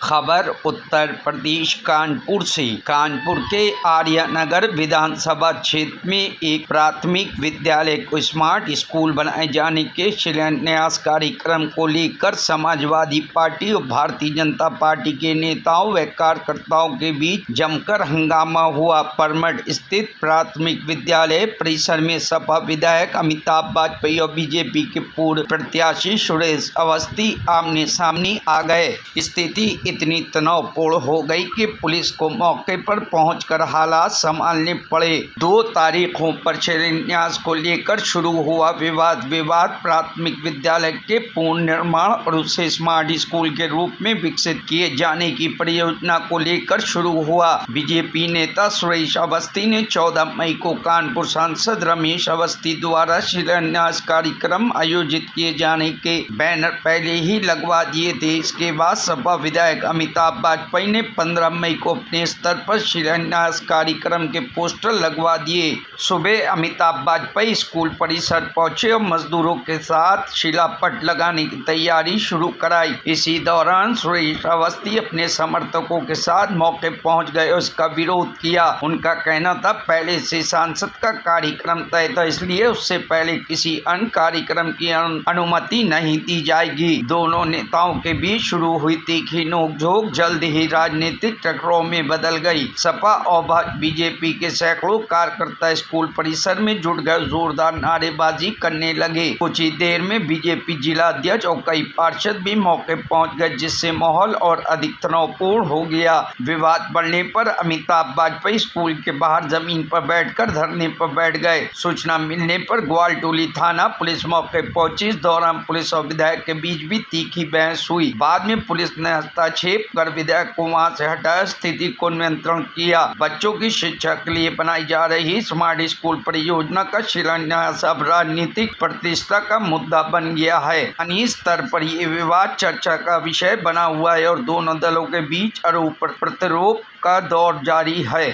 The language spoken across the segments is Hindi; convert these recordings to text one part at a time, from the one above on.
खबर उत्तर प्रदेश कानपुर से। कानपुर के आर्यनगर विधानसभा क्षेत्र में एक प्राथमिक विद्यालय को स्मार्ट स्कूल बनाए जाने के शिलान्यास कार्यक्रम को लेकर समाजवादी पार्टी और भारतीय जनता पार्टी के नेताओं व कार्यकर्ताओं के बीच जमकर हंगामा हुआ। परमठ स्थित प्राथमिक विद्यालय परिसर में सपा विधायक अमिताभ वाजपेयी और बीजेपी के पूर्व प्रत्याशी सुरेश अवस्थी आमने सामने आ गए। स्थिति इतनी तनावपूर्ण हो गई कि पुलिस को मौके पर पहुंचकर हालात संभालने पड़े। 2 तारीखों पर शिलान्यास को लेकर शुरू हुआ विवाद प्राथमिक विद्यालय के पूर्ण निर्माण और उसे स्मार्ट स्कूल के रूप में विकसित किए जाने की परियोजना को लेकर शुरू हुआ। बीजेपी नेता सुरेश अवस्थी ने 14 मई को कानपुर सांसद रमेश अवस्थी द्वारा शिलान्यास कार्यक्रम आयोजित किए जाने के बैनर पहले ही लगवा दिए थे। इसके बाद सपा विधायक अमिताभ वाजपेयी ने 15 मई को अपने स्तर पर शिलान्यास कार्यक्रम के पोस्टर लगवा दिए। सुबह अमिताभ वाजपेयी स्कूल परिसर पहुंचे और मजदूरों के साथ शिलापट लगाने की तैयारी शुरू कराई। इसी दौरान सुरेश अवस्थी अपने समर्थकों के साथ मौके पहुंच गए और उसका विरोध किया। उनका कहना था पहले से सांसद का कार्यक्रम तय था, इसलिए उससे पहले किसी अन्य कार्यक्रम की अनुमति नहीं दी जाएगी। दोनों नेताओं के बीच शुरू हुई तीखी नोकझोंक जल्द ही राजनीतिक टकराव में बदल गई। सपा और बीजेपी के सैकड़ों कार्यकर्ता स्कूल परिसर में जुट गए, जोरदार नारेबाजी करने लगे। कुछ ही देर में बीजेपी जिला अध्यक्ष और कई पार्षद भी मौके पहुंच गए, जिससे माहौल और अधिक तनावपूर्ण हो गया। विवाद बढ़ने पर अमिताभ वाजपेयी स्कूल के बाहर जमीन पर बैठकर धरने पर बैठ गए। सूचना मिलने पर ग्वालटोली थाना पुलिस मौके पहुंची। इस दौरान पुलिस और विधायक के बीच भी तीखी बहस हुई। बाद में पुलिस ने हस्तक्षेप कर विधायक को वहां से हटाया, स्थिति को नियंत्रण किया। बच्चों की शिक्षा के लिए बनाई जा रही स्मार्ट स्कूल परियोजना का शिलान्यास अब राजनीतिक प्रतिष्ठा का मुद्दा बन गया है। स्थानीय स्तर पर ये विवाद चर्चा का विषय बना हुआ है और दोनों दलों के बीच आरोप प्रत्यारोप का दौर जारी है।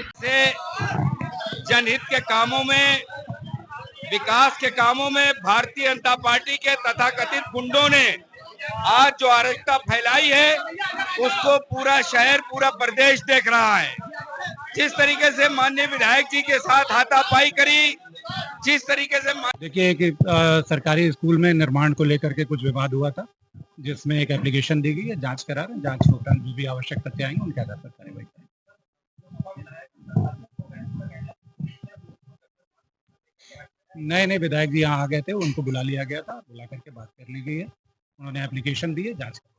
जनहित के कामों में, विकास के कामों में भारतीय जनता पार्टी के तथाकथित गुंडों ने आज जो अराजकता फैलाई है उसको पूरा शहर, पूरा प्रदेश देख रहा है। जिस तरीके से माननीय विधायक जी के साथ हाथापाई करी, जिस तरीके से देखिए कि सरकारी स्कूल में निर्माण को लेकर के कुछ विवाद हुआ था, जिसमें एक एप्लीकेशन दी गई है, जांच करा रहे हैं। जांच के उपरांत जो भी आवश्यक तथ्य आएंगे उनके आधार पर कार्रवाई करेंगे। नए विधायक जी यहाँ आ गए थे, उनको बुला लिया गया था, बुला करके बात कर ली गई है। उन्होंने एप्लीकेशन दी है, जांच कर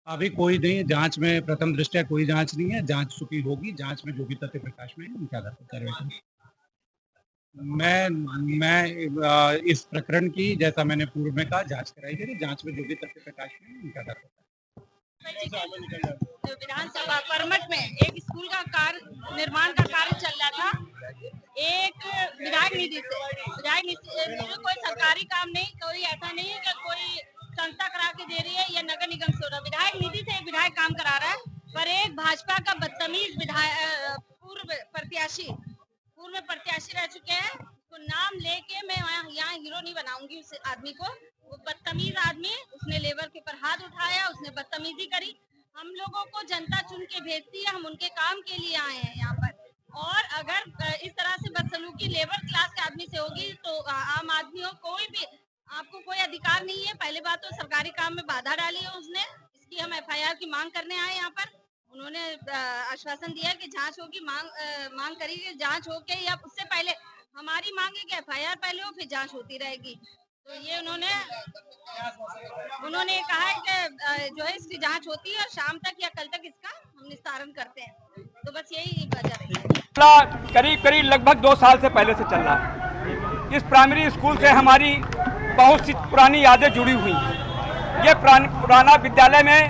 अभी कोई नहीं, जांच में प्रथम दृष्टया कोई जांच नहीं है। जांच चुकी होगी, जांच में जो भी तथ्य प्रकाश में उनके आधार पर कार्रवाई करेंगे। मैं इस प्रकरण की, जैसा मैंने पूर्व में कहा, जांच कराई गई। जांच में जो भी तथ्य प्रकाश में उनके आधार पर। विधानसभा परमठ में एक स्कूल का निर्माण का कार्य चल रहा था। एक विधायक निधि से कोई सरकारी काम नहीं, कोई ऐसा नहीं है कि कोई संस्था करा के दे रही है या नगर निगम से हो रहा है। विधायक निधि से एक विधायक काम करा रहा है, पर एक भाजपा का बदतमीज विधायक पूर्व में प्रत्याशी रह चुके हैं, तो नाम लेके मैं यहाँ हीरो नहीं बनाऊंगी उस आदमी को। वो बदतमीज आदमी, उसने लेबर के ऊपर हाथ उठाया, उसने बदतमीजी करी। हम लोगों को जनता चुन के भेजती है, हम उनके काम के लिए आए हैं यहाँ पर। और अगर इस तरह से बदसलूकी लेबर क्लास के आदमी से होगी तो आम आदमी हो, कोई भी, आपको कोई अधिकार नहीं है। पहले बात तो सरकारी काम में बाधा डाली है उसने, इसकी हम FIR की मांग करने आए यहाँ पर। उन्होंने आश्वासन दिया कि जांच होगी, मांग करी कि जांच होके, या उससे पहले हमारी मांग है कि FIR पहले हो फिर जांच होती रहेगी। तो ये उन्होंने कहा है कि जो है इसकी जांच होती है और शाम तक या कल तक इसका हम निस्तारण करते हैं। तो बस यही वजह है। करीब लगभग 2 साल से पहले से चल रहा है। इस प्राइमरी स्कूल से हमारी बहुत सी पुरानी यादें जुड़ी हुई हैं। ये पुराना विद्यालय में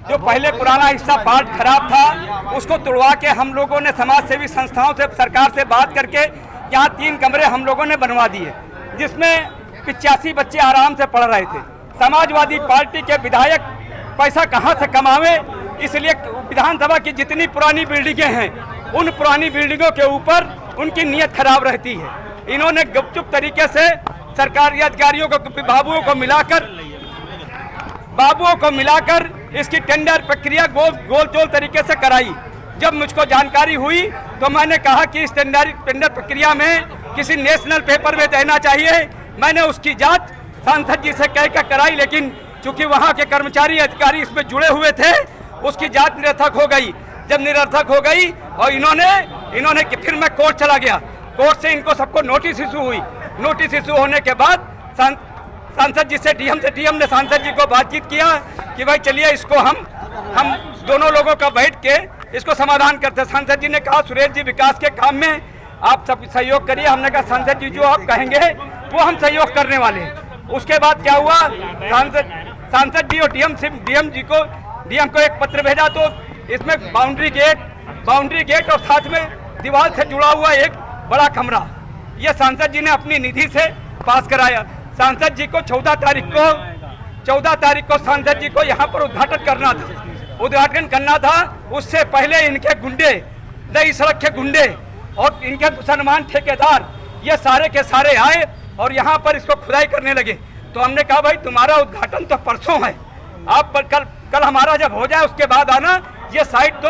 जो पहले पुराना हिस्सा पार्ट खराब था, उसको तुड़वा के हम लोगों ने समाज सेवी संस्थाओं से, सरकार से बात करके यहाँ 3 कमरे हम लोगों ने बनवा दिए, जिसमें 85 बच्चे आराम से पढ़ रहे थे। समाजवादी पार्टी के विधायक पैसा कहाँ से कमावे, इसलिए विधानसभा की जितनी पुरानी बिल्डिंगें हैं, उन पुरानी बिल्डिंगों के ऊपर उनकी नीयत खराब रहती है। इन्होंने गुपचुप तरीके से सरकारी अधिकारियों को, विभागों को मिलाकर बाबुओं को मिलाकर इसकी टेंडर प्रक्रिया गोल चोल तरीके से कराई। जब मुझको जानकारी हुई तो मैंने कहा कि इस टेंडर प्रक्रिया में किसी नेशनल पेपर में देना चाहिए। मैंने उसकी जांच सांसद जी से कह कर कराई, लेकिन चूंकि वहां के कर्मचारी अधिकारी इसमें जुड़े हुए थे, उसकी जांच निरर्थक हो गई। जब निरर्थक हो गई और इन्होंने फिर मैं कोर्ट चला गया। कोर्ट से इनको सबको नोटिस इशू हुई। नोटिस इशू होने के बाद सांसद जी से डीएम ने सांसद जी को बातचीत किया कि भाई चलिए इसको हम दोनों लोगों का बैठ के इसको समाधान करते। सांसद जी ने कहा सुरेश जी विकास के काम में आप सब सहयोग करिए। हमने कहा सांसद जी जो आप कहेंगे वो हम सहयोग करने वाले हैं। उसके बाद क्या हुआ, सांसद जी और डीएम को एक पत्र भेजा, तो इसमें बाउंड्री गेट और साथ में दीवार से जुड़ा हुआ एक बड़ा कमरा, ये सांसद जी ने अपनी निधि से पास कराया। सांसद जी को 14 तारीख को सांसद जी को यहाँ पर उद्घाटन करना था। उससे पहले इनके गुंडे, नई सड़क के गुंडे और इनके मुसलमान ठेकेदार ये सारे के सारे आए और यहाँ पर इसको खुदाई करने लगे। तो हमने कहा भाई तुम्हारा उद्घाटन तो परसों है, आप कल हमारा जब हो जाए उसके बाद आना। ये साइट तो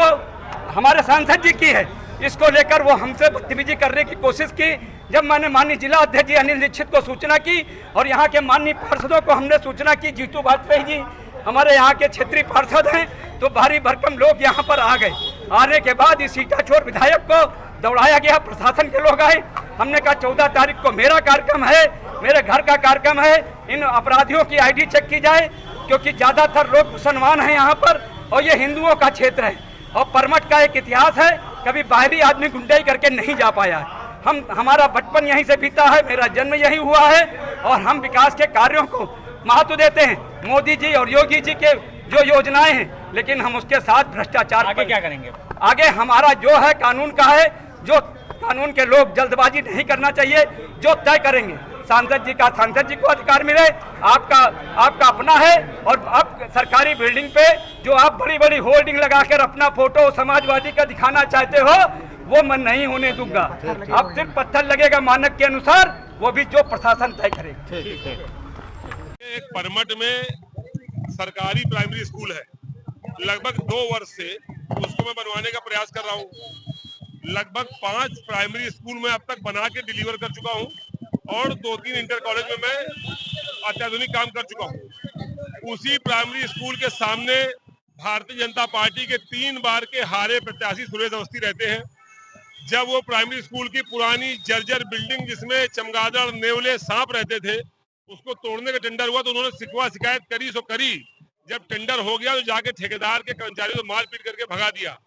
हमारे सांसद जी की है, इसको लेकर वो हमसे बदतमीजी करने की कोशिश की। जब मैंने माननीय जिला अध्यक्ष जी अनिल दीक्षित को सूचना की और यहाँ के माननीय पार्षदों को हमने सूचना की, जीतू वाजपेयी जी हमारे यहाँ के क्षेत्रीय पार्षद हैं, तो भारी भरकम लोग यहाँ पर आ गए। आने के बाद इस सीताचोर विधायक को दौड़ाया गया, प्रशासन के लोग आए। हमने कहा 14 तारीख को मेरा कार्यक्रम है, मेरे घर का कार्यक्रम है, इन अपराधियों की ID चेक की जाए, क्योंकि ज़्यादातर लोग मुसलमान हैं यहाँ पर और ये हिंदुओं का क्षेत्र है। और परमठ का एक इतिहास है, कभी बाहरी आदमी गुंडाई करके नहीं जा पाया है। हमारा बचपन यहीं से बीता है, मेरा जन्म यहीं हुआ है और हम विकास के कार्यों को महत्व देते हैं। मोदी जी और योगी जी के जो योजनाएं हैं, लेकिन हम उसके साथ भ्रष्टाचार आगे क्या करेंगे? आगे हमारा जो है कानून का है, जो कानून के लोग जल्दबाजी नहीं करना चाहिए, जो तय करेंगे। सांसद जी को अधिकार मिले, आपका अपना है। और आप सरकारी बिल्डिंग पे जो आप बड़ी बड़ी होर्डिंग लगाकर अपना फोटो समाजवादी का दिखाना चाहते हो, वो मैं नहीं होने दूंगा। अब सिर्फ पत्थर लगेगा मानक के अनुसार, वो भी जो प्रशासन तय करेगा। एक परमठ में सरकारी प्राइमरी स्कूल है, लगभग 2 वर्ष से उसको मैं बनवाने का प्रयास कर रहा हूँ। लगभग 5 प्राइमरी स्कूल में अब तक बना के डिलीवर कर चुका हूँ और 2-3 इंटर कॉलेज में मैं अत्याधुनिक काम कर चुका हूँ। उसी प्राइमरी स्कूल के सामने भारतीय जनता पार्टी के 3 बार के हारे प्रत्याशी सुरेश अवस्थी रहते हैं। जब वो प्राइमरी स्कूल की पुरानी जर्जर बिल्डिंग जिसमें चमगादड़, नेवले, सांप रहते थे, उसको तोड़ने का टेंडर हुआ तो उन्होंने शिकायत करी सो करी। जब टेंडर हो गया तो जाके ठेकेदार के कर्मचारियों को मारपीट करके भगा दिया।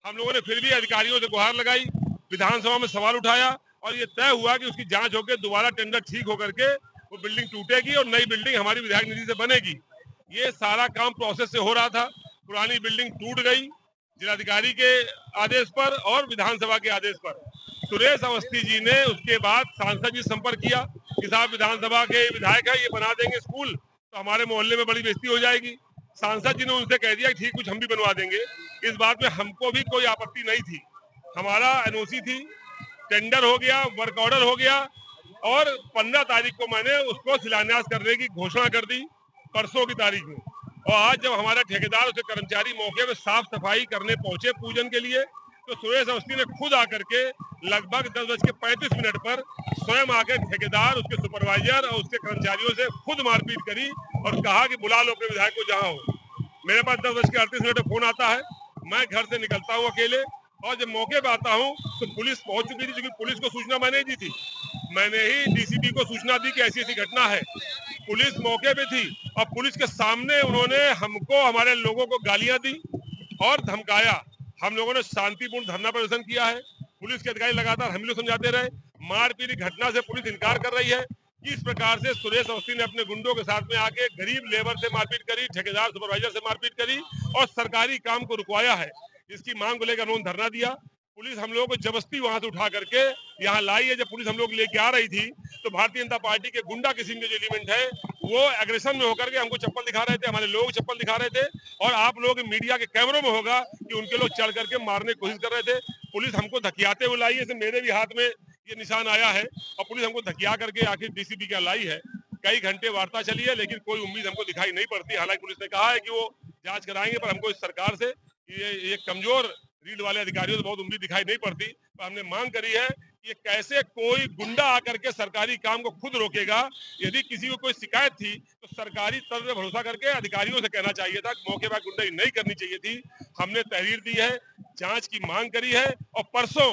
हम लोगों ने फिर भी अधिकारियों से गुहार लगाई, विधानसभा में सवाल उठाया और ये तय हुआ कि उसकी जांच होकर दोबारा टेंडर ठीक होकर के वो बिल्डिंग टूटेगी और नई बिल्डिंग हमारी विधायक निधि से बनेगी। ये सारा काम प्रोसेस से हो रहा था। पुरानी बिल्डिंग टूट गई जिलाधिकारी के आदेश पर और विधानसभा के आदेश पर। सुरेश अवस्थी जी ने उसके बाद सांसद जी संपर्क किया कि साहब विधानसभा के विधायक है, ये बना देंगे स्कूल तो हमारे मोहल्ले में बड़ी बेइज्जती हो जाएगी। सांसद जी ने उनसे कह दिया ठीक, कुछ हम भी बनवा देंगे। इस बात में हमको भी कोई आपत्ति नहीं थी। हमारा एनओसी थी, टेंडर हो गया, वर्क ऑर्डर हो गया और 15 तारीख को मैंने उसको शिलान्यास करने की घोषणा कर दी, परसों की तारीख में। और आज जब हमारा ठेकेदार उसके कर्मचारी मौके पे साफ सफाई करने पहुंचे पूजन के लिए, तो सुरेश अवस्थी ने खुद आकर के लगभग 10:35 पर स्वयं आकर ठेकेदार, उसके सुपरवाइजर और उसके कर्मचारियों से खुद मारपीट करी और कहा कि बुला लो अपने विधायक को जहां हो। मेरे पास 10:38 पर फोन आता है, मैं घर से निकलता हूँ अकेले और जब मौके पे आता हूँ तो पुलिस पहुंच चुकी थी। क्योंकि पुलिस को सूचना मैंने दी थी, मैंने ही डीसीपी को सूचना दी कि ऐसी ऐसी घटना है। पुलिस मौके पे थी और पुलिस के सामने उन्होंने हमको, हमारे लोगों को गालियां दी और धमकाया। हम लोगों ने शांतिपूर्ण धरना प्रदर्शन किया है। पुलिस के अधिकारी लगातार हम लोग समझाते रहे। मारपीट की घटना से पुलिस इनकार कर रही है। किस प्रकार से सुरेश अवस्थी ने अपने गुंडों के साथ में आके गरीब लेबर से मारपीट करी, ठेकेदार सुपरवाइजर से मारपीट करी और सरकारी काम को रुकवाया है, इसकी मांग को लेकर उन्होंने धरना दिया। पुलिस हम लोगों को जबरदस्ती वहां से उठा करके यहाँ लाई है। जब पुलिस हम लोग लेके आ रही थी तो भारतीय जनता पार्टी के गुंडा किस्म के जो एलिमेंट है वो एग्रेशन में होकर के हमको चप्पल दिखा रहे थे, हमारे लोग चप्पल दिखा रहे थे और आप लोग मीडिया के कैमरों में होगा कि उनके लोग चढ़ करके मारने की कोशिश कर रहे थे। पुलिस हमको धकियाते हुए लाई है, मेरे भी हाथ में ये निशान आया है और पुलिस हमको धकिया करके आखिर डीसीपी क्या लाई है। कई घंटे वार्ता चली है, लेकिन कोई उम्मीद हमको दिखाई नहीं पड़ती। हालांकि पुलिस ने कहा है कि वो जांच कराएंगे, पर हमको इस सरकार से ये कमजोर रीढ़ वाले अधिकारियों से बहुत उम्मीद दिखाई नहीं पड़ती। पर हमने मांग करी है कि ये कैसे कोई गुंडा आकर के सरकारी काम को खुद रोकेगा। यदि किसी को कोई शिकायत थी तो सरकारी तंत्र पे भरोसा करके अधिकारियों से कहना चाहिए था, मौके पर गुंडाई नहीं करनी चाहिए थी। हमने तहरीर दी है, जांच की मांग करी है, और परसों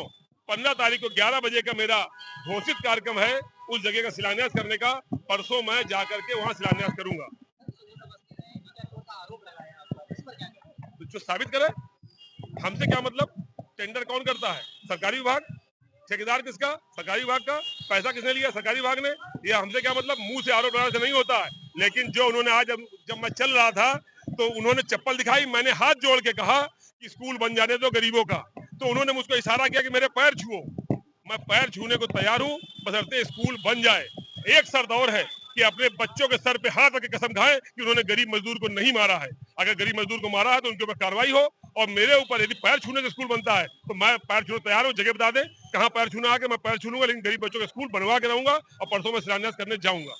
15 तारीख को 11 बजे का मेरा घोषित कार्यक्रम है उस जगह का शिलान्यास करने का। परसों मैं जाकर के वहां शिलान्यास करूंगा। जो साबित करे, हमसे क्या मतलब? टेंडर कौन करता है? सरकारी विभाग। ठेकेदार किसका? सरकारी विभाग का। पैसा किसने लिया? सरकारी विभाग ने। ये हमसे क्या मतलब? मुंह से आरोप लगाने से नहीं होता है। लेकिन जो उन्होंने आज जब मैं चल रहा था तो उन्होंने चप्पल दिखाई, मैंने हाथ जोड़ के कहा कि स्कूल बन जाने दो गरीबों का, तो उन्होंने मुझको इशारा किया कि मेरे पैर छुओ। मैं पैर छूने को तैयार हूँ, बशर्ते स्कूल बन जाए। एक शर्त और है कि अपने बच्चों के सर पे हाथ रख के कसम खाएं कि उन्होंने गरीब मजदूर को नहीं मारा है। अगर गरीब मजदूर को मारा है तो उनके ऊपर कार्रवाई हो, और मेरे ऊपर यदि पैर छूने से स्कूल बनता है तो मैं पैर छूने तैयार हूँ। जगह बता दे कहाँ पैर छूना आके, मैं पैर छू लूंगा, लेकिन गरीब बच्चों का स्कूल बनवा के रहूंगा। और परसों में शिलान्यास करने जाऊंगा।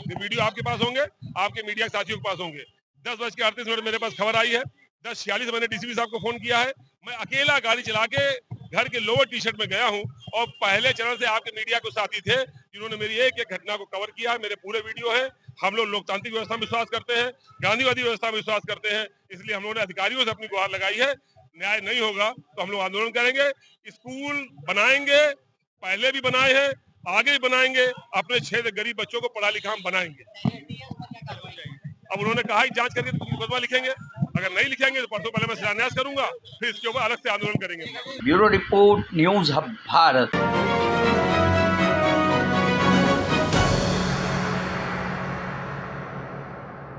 ये वीडियो आपके पास होंगे, आपके मीडिया के साथियों के पास होंगे। 10:38 मेरे पास खबर आई है। 10:46 मैंने डीसीपी साहब को फोन किया है। मैं अकेला गाड़ी चला के घर के लोअर टी शर्ट में गया हूं, और पहले चरण से आपके मीडिया को साथी थे जिन्होंने मेरी एक एक घटना को कवर किया है। मेरे पूरे वीडियो है। हम लोग लोकतांत्रिक व्यवस्था में विश्वास करते हैं, गांधीवादी व्यवस्था में विश्वास करते हैं, इसलिए हम लोगों ने अधिकारियों से अपनी गुहार लगाई है। न्याय नहीं होगा तो हम लोग आंदोलन करेंगे, स्कूल बनाएंगे, पहले भी बनाए हैं, आगे भी बनाएंगे। अपने क्षेत्र गरीब बच्चों को पढ़ा लिखा हम बनाएंगे। अब उन्होंने कहा जांच करके मुकदमा लिखेंगे, अगर नहीं लिखेंगे तो परसों पहले मैं शिलान्यास करूंगा, फिर इसके ऊपर अलग से आंदोलन करेंगे। Bureau report, news hub Bharat.